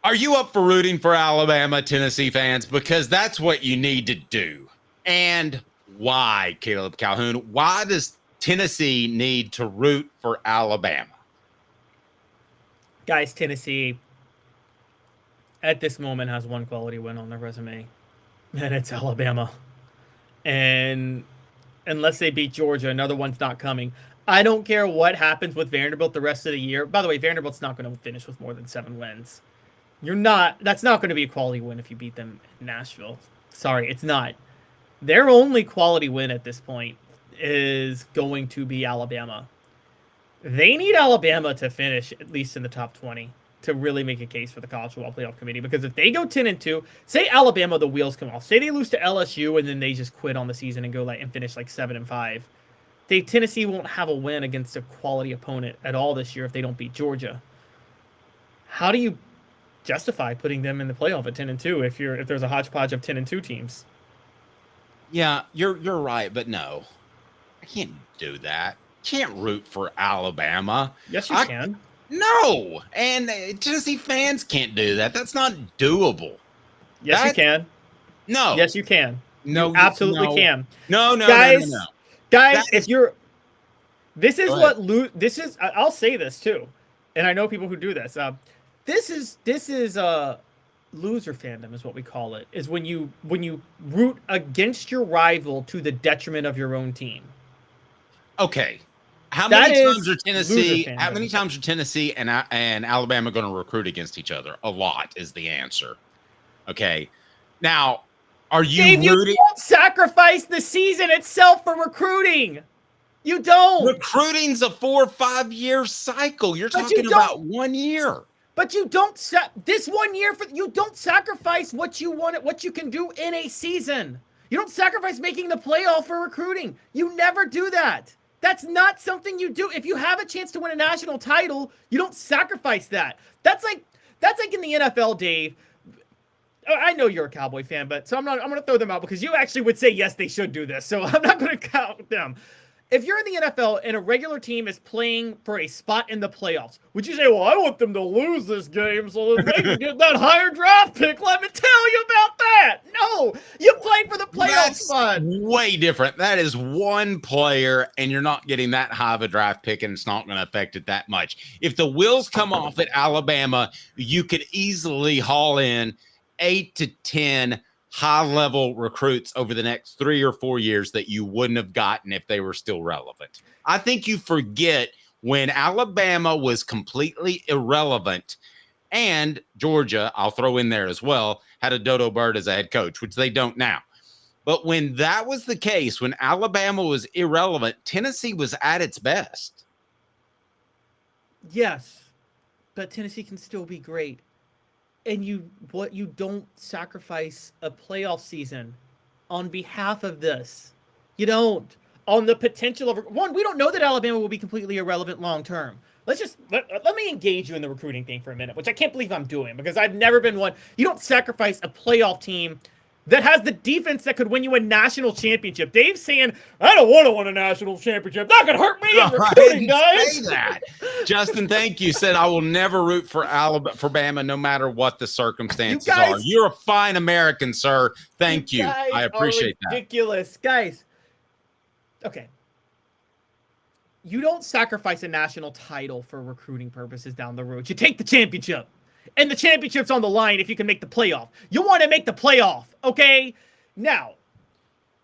Are you up for rooting for Alabama, Tennessee fans? Because that's what you need to do. And why, Caleb Calhoun? Why does Tennessee need to root for Alabama? Guys, Tennessee at this moment has one quality win on their resume, and it's Alabama. And unless they beat Georgia, another one's not coming. I don't care what happens with Vanderbilt the rest of the year. By the way, Vanderbilt's not going to finish with more than 7 wins. That's not going to be a quality win if you beat them in Nashville. Sorry, it's not. Their only quality win at this point is going to be Alabama. They need Alabama to finish at least in the top 20 to really make a case for the College Football Playoff Committee. Because if they go 10-2, say Alabama, the wheels come off. Say they lose to LSU and then they just quit on the season and go and finish 7-5. Tennessee won't have a win against a quality opponent at all this year if they don't beat Georgia. How do you justify putting them in the playoff at 10-2 if there's a hodgepodge of 10-2 teams? Yeah, you're right, but no, I can't do that. Can't root for Alabama. Yes, you can. No, and Tennessee fans can't do that. That's not doable. Yes, you can. No. Yes, you can. No, you absolutely can. No, guys. No. Guys, if you're, this is I'll say this too, and I know people who do this. This is loser fandom is what we call it. Is when you root against your rival to the detriment of your own team. Okay. How many times are Tennessee and Alabama going to recruit against each other? A lot is the answer. Okay. Now, are you Dave, rooting? You don't sacrifice the season itself for recruiting. You don't. Recruiting's a 4 or 5 year cycle. You're talking about 1 year. But you don't this 1 year you don't sacrifice what you want, what you can do in a season. You don't sacrifice making the playoff for recruiting. You never do that. That's not something you do. If you have a chance to win a national title, you don't sacrifice that. That's like in the NFL, Dave. I know you're a Cowboy fan, but I'm going to throw them out because you actually would say yes, they should do this. So I'm not going to count them. If you're in the NFL and a regular team is playing for a spot in the playoffs, would you say, well, I want them to lose this game so that they can get that higher draft pick? Let me tell you about that. No, you play for the playoff spot. Way different. That is one player, and you're not getting that high of a draft pick, and it's not going to affect it that much. If the wheels come off at Alabama, you could easily haul in 8 to 10 high-level recruits over the next 3 or 4 years that you wouldn't have gotten if they were still relevant. I think you forget when Alabama was completely irrelevant, and Georgia, I'll throw in there as well, had a Dodo Bird as a head coach, which they don't now. But when that was the case, when Alabama was irrelevant, Tennessee was at its best. Yes, but Tennessee can still be great. And you don't sacrifice a playoff season on behalf of this. You don't. On the potential of one, we don't know that Alabama will be completely irrelevant long term. Let me engage you in the recruiting thing for a minute, which I can't believe I'm doing because I've never been one. You don't sacrifice a playoff team that has the defense that could win you a national championship. Dave's saying, I don't want to win a national championship. That could hurt me in recruiting, guys. Say that. Justin, thank you. Said, I will never root for Bama no matter what the circumstances are. You're a fine American, sir. Thank you. I appreciate that. Ridiculous. Guys, okay. You don't sacrifice a national title for recruiting purposes down the road. You take the championship. And the championship's on the line if you can make the playoff. You want to make the playoff, okay? Now,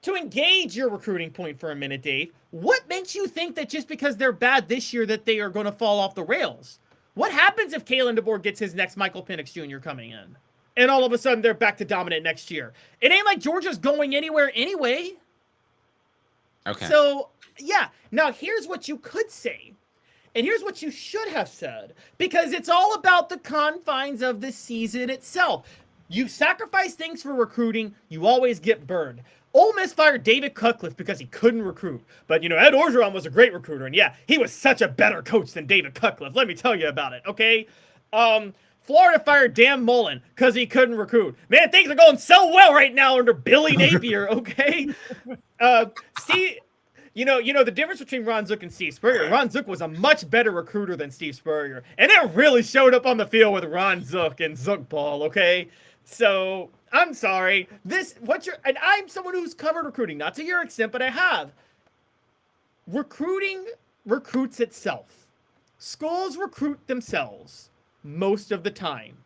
to engage your recruiting point for a minute, Dave, what makes you think that just because they're bad this year that they are going to fall off the rails? What happens if Kalen DeBoer gets his next Michael Penix Jr. coming in? And all of a sudden they're back to dominant next year. It ain't like Georgia's going anywhere anyway. Okay. So, yeah. Now, here's what you could say. And here's what you should have said, because it's all about the confines of the season itself. You sacrifice things for recruiting, you always get burned. Ole Miss fired David Cutcliffe because he couldn't recruit. But, Ed Orgeron was a great recruiter. And, yeah, he was such a better coach than David Cutcliffe. Let me tell you about it, okay? Florida fired Dan Mullen because he couldn't recruit. Man, things are going so well right now under Billy Napier, okay? the difference between Ron Zook and Steve Spurrier. Ron Zook was a much better recruiter than Steve Spurrier, and it really showed up on the field with Ron Zook and Zook ball. Okay, so I'm sorry. And I'm someone who's covered recruiting, not to your extent, but I have. Recruiting recruits itself. Schools recruit themselves most of the time.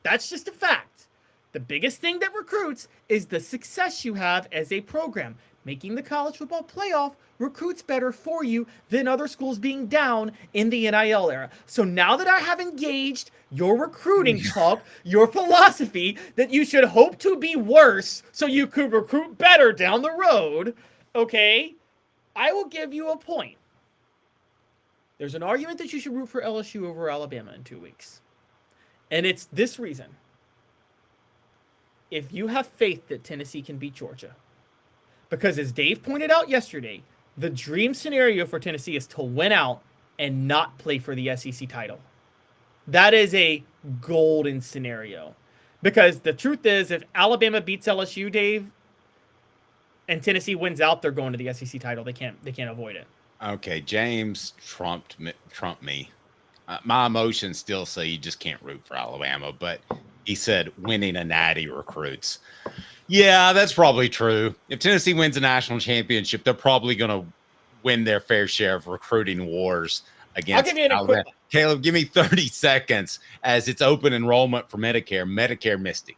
That's just a fact. The biggest thing that recruits is the success you have as a program. Making the college football playoff recruits better for you than other schools being down in the NIL era. So now that I have engaged your recruiting talk, your philosophy that you should hope to be worse so you could recruit better down the road, okay, I will give you a point. There's an argument that you should root for LSU over Alabama in 2 weeks. And it's this reason. If you have faith that Tennessee can beat Georgia, because as Dave pointed out yesterday, the dream scenario for Tennessee is to win out and not play for the SEC title. That is a golden scenario. Because the truth is, if Alabama beats LSU, Dave, and Tennessee wins out, they're going to the SEC title. They can't avoid it. Okay, James trumped me. My emotions still say you just can't root for Alabama, but he said winning a natty recruits. Yeah, that's probably true. If Tennessee wins a national championship, they're probably going to win their fair share of recruiting wars against Alabama. Caleb, give me 30 seconds as it's open enrollment for Medicare. Medicare Misty.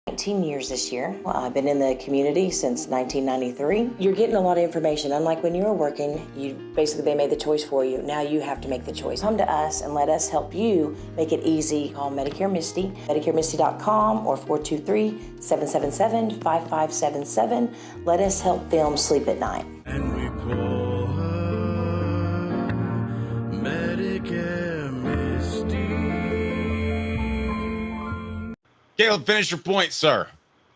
19 years this year. I've been in the community since 1993. You're getting a lot of information. Unlike when you were working, they made the choice for you. Now you have to make the choice. Come to us and let us help you make it easy. Call Medicare Misty, MedicareMisty.com or 423-777-5577. Let us help them sleep at night. And we call her Medicare Misty. Caleb, finish your point, sir.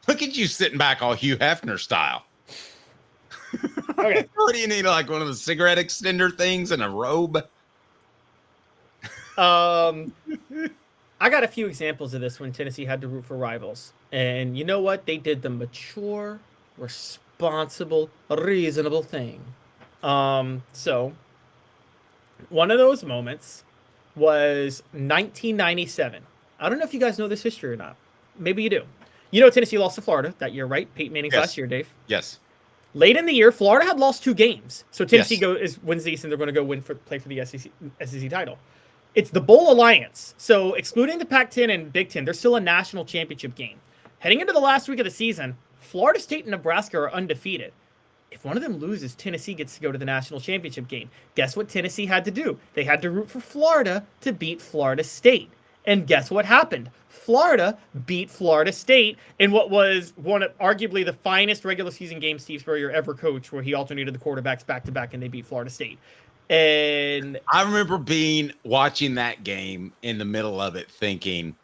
Look at you sitting back all Hugh Hefner style. Okay. What do you need, like one of the cigarette extender things and a robe? I got a few examples of this when Tennessee had to root for rivals. And you know what? They did the mature, responsible, reasonable thing. So one of those moments was 1997. I don't know if you guys know this history or not. Maybe you do. You know Tennessee lost to Florida that year, right? Peyton Manning's last year, Dave. Yes. Late in the year, Florida had lost 2 games. So Tennessee wins the East, and they're going to go play for the SEC title. It's the Bowl Alliance. So excluding the Pac-10 and Big Ten, there's still a national championship game. Heading into the last week of the season, Florida State and Nebraska are undefeated. If one of them loses, Tennessee gets to go to the national championship game. Guess what Tennessee had to do? They had to root for Florida to beat Florida State. And guess what happened? Florida beat Florida State in what was one of arguably the finest regular season games Steve Spurrier ever coached, where he alternated the quarterbacks back to back and they beat Florida State. And I remember watching that game in the middle of it thinking,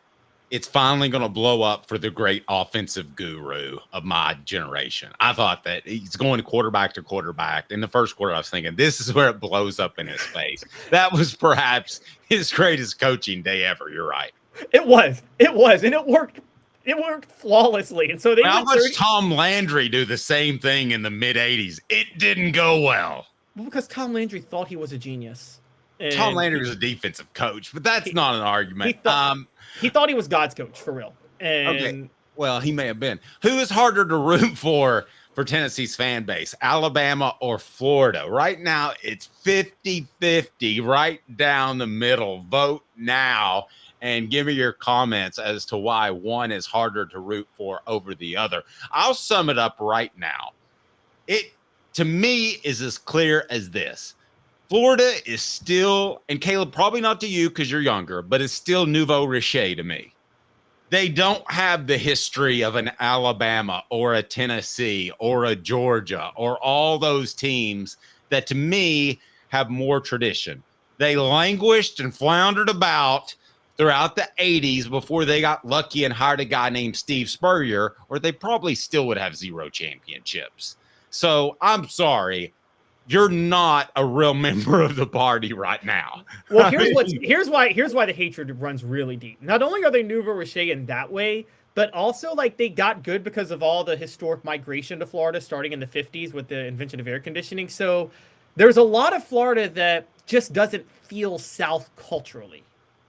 it's finally going to blow up for the great offensive guru of my generation. I thought that he's going quarterback to quarterback. In the first quarter, I was thinking, this is where it blows up in his face. That was perhaps his greatest coaching day ever. You're right. It was. And it worked. It worked flawlessly. And so they How much Tom Landry do the same thing in the mid-'80s? It didn't go well. Well, because Tom Landry thought he was a genius. Tom Landry was a defensive coach, but that's not an argument. He thought he was God's coach, for real. And okay. Well, he may have been. Who is harder to root for Tennessee's fan base, Alabama or Florida? Right now, it's 50-50, right down the middle. Vote now and give me your comments as to why one is harder to root for over the other. I'll sum it up right now. It, to me, is as clear as this. Florida is still, and Caleb, probably not to you because you're younger, but it's still nouveau riche to me. They don't have the history of an Alabama or a Tennessee or a Georgia or all those teams that, to me, have more tradition. They languished and floundered about throughout the 80s before they got lucky and hired a guy named Steve Spurrier, or they probably still would have 0 championships. So I'm sorry. You're not a real member of the party right now. Well, here's why the hatred runs really deep. Not only are they nouveau riche in that way, but also like they got good because of all the historic migration to Florida starting in the 50s with the invention of air conditioning. So there's a lot of Florida that just doesn't feel South culturally.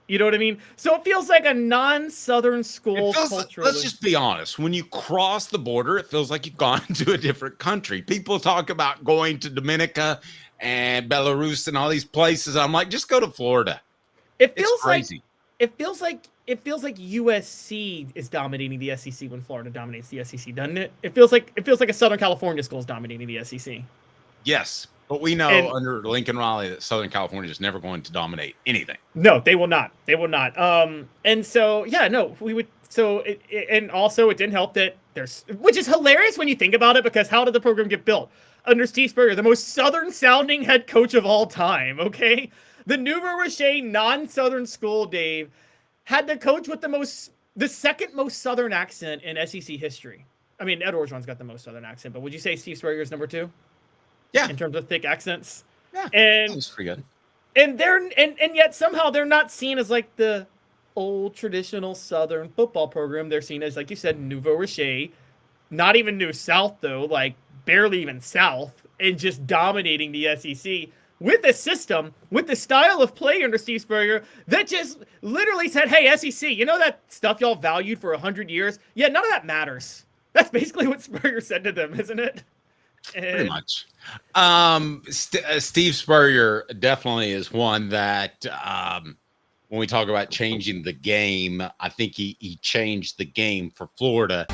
You know what I mean? So it feels like a non-Southern school culturally. Let's just be honest. When you cross the border, it feels like you've gone to a different country. People talk about going to Dominica and Belarus and all these places. I'm like, just go to Florida. It feels It's crazy. it feels like USC is dominating the SEC when Florida dominates the SEC, doesn't it? It feels like a Southern California school is dominating the SEC. Yes, but we know under Lincoln Riley that Southern California is never going to dominate anything. No, they will not. They will not. And so yeah, no, we would. So and also it didn't help that which is hilarious when you think about it, because how did the program get built? Under Steve Spurrier, the most Southern sounding head coach of all time. Okay, the Nouveau Rocher non-Southern school, Dave, had the coach with the second most Southern accent in SEC history. I mean, Ed Orgeron's got the most Southern accent, but would you say Steve Spurrier is number 2? Yeah, in terms of thick accents. Yeah, and that's pretty good. And and yet somehow they're not seen as like the old traditional Southern football program. They're seen as, like you said, Nouveau Rocher, not even New South though, like barely even South, and just dominating the SEC with a system, with the style of play under Steve Spurrier that just literally said, "Hey, SEC, you know that stuff y'all valued for 100 years? Yeah, none of that matters." That's basically what Spurrier said to them, isn't it? Pretty much. Steve Spurrier definitely is one that when we talk about changing the game, I think he changed the game for Florida.